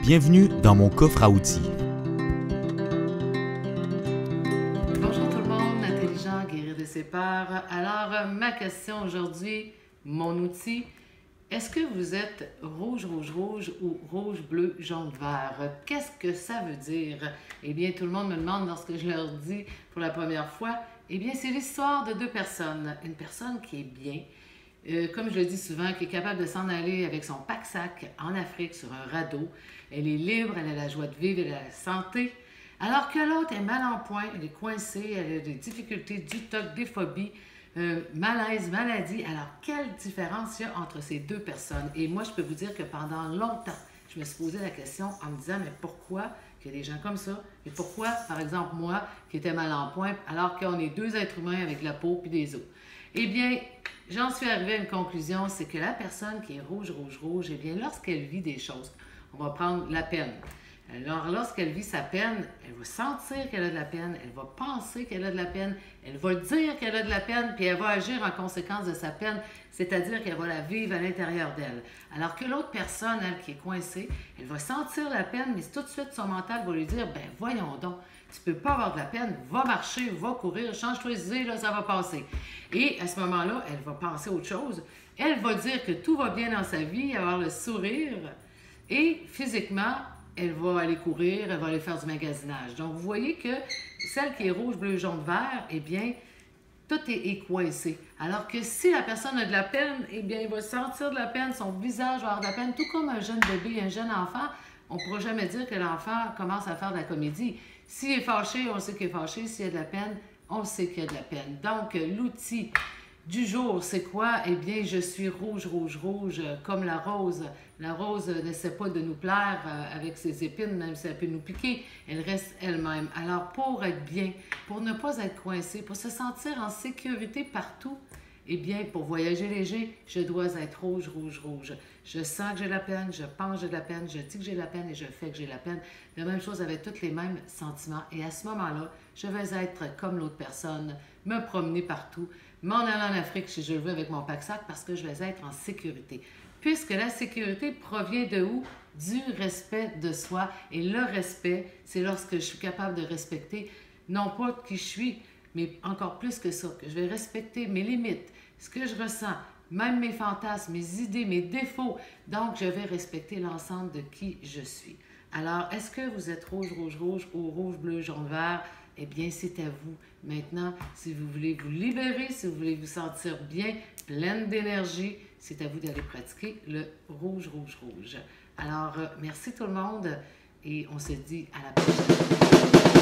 Bienvenue dans mon coffre à outils. Bonjour tout le monde, intelligent, guérir de ses peurs. Alors, ma question aujourd'hui, mon outil, est-ce que vous êtes rouge, rouge, rouge ou rouge, bleu, jaune, vert? Qu'est-ce que ça veut dire? Eh bien, tout le monde me demande lorsque je leur dis pour la première fois, eh bien, c'est l'histoire de deux personnes. Une personne qui est bien, comme je le dis souvent, qui est capable de s'en aller avec son pack-sac en Afrique sur un radeau. Elle est libre, elle a la joie de vivre, elle a la santé. Alors que l'autre est mal en point, elle est coincée, elle a des difficultés, du toc, des phobies, malaise, maladie. Alors, quelle différence il y a entre ces deux personnes? Et moi, je peux vous dire que pendant longtemps, je me suis posé la question en me disant, mais pourquoi qu'il y a des gens comme ça? Et pourquoi, par exemple, moi, qui étais mal en point, alors qu'on est deux êtres humains avec la peau et des os? Eh bien, j'en suis arrivée à une conclusion, c'est que la personne qui est rouge, rouge, rouge, eh bien, lorsqu'elle vit des choses, on va prendre la peine. Alors, lorsqu'elle vit sa peine, elle va sentir qu'elle a de la peine, elle va penser qu'elle a de la peine, elle va dire qu'elle a de la peine, puis elle va agir en conséquence de sa peine, c'est-à-dire qu'elle va la vivre à l'intérieur d'elle. Alors que l'autre personne, elle, qui est coincée, elle va sentir la peine, mais tout de suite, son mental va lui dire, ben voyons donc, tu peux pas avoir de la peine, va marcher, va courir, change-toi les idées, là, ça va passer. Et à ce moment-là, elle va penser autre chose. Elle va dire que tout va bien dans sa vie, avoir le sourire, et physiquement, elle va aller courir, elle va aller faire du magasinage. Donc, vous voyez que celle qui est rouge, bleu, jaune, vert, eh bien, tout est coincé. Alors que si la personne a de la peine, eh bien, il va sentir de la peine, son visage va avoir de la peine, tout comme un jeune bébé, un jeune enfant. On ne pourra jamais dire que l'enfant commence à faire de la comédie. S'il est fâché, on sait qu'il est fâché. S'il y a de la peine, on sait qu'il y a de la peine. Donc, l'outil du jour, c'est quoi? Eh bien, je suis rouge, rouge, rouge, comme la rose. La rose n'essaie pas de nous plaire avec ses épines, même si elle peut nous piquer. Elle reste elle-même. Alors, pour être bien, pour ne pas être coincé, pour se sentir en sécurité partout, eh bien, pour voyager léger, je dois être rouge, rouge, rouge. Je sens que j'ai la peine, je pense que j'ai de la peine, je dis que j'ai la peine et je fais que j'ai la peine. La même chose avec tous les mêmes sentiments. Et à ce moment-là, je vais être comme l'autre personne, me promener partout, m'en aller en Afrique si je le veux avec mon pack-sac parce que je vais être en sécurité. Puisque la sécurité provient de où? Du respect de soi. Et le respect, c'est lorsque je suis capable de respecter, non pas qui je suis, mais encore plus que ça, que je vais respecter mes limites, ce que je ressens, même mes fantasmes, mes idées, mes défauts. Donc, je vais respecter l'ensemble de qui je suis. Alors, est-ce que vous êtes rouge, rouge, rouge ou rouge, bleu, jaune, vert? Eh bien, c'est à vous. Maintenant, si vous voulez vous libérer, si vous voulez vous sentir bien, pleine d'énergie, c'est à vous d'aller pratiquer le rouge, rouge, rouge. Alors, merci tout le monde et on se dit à la prochaine.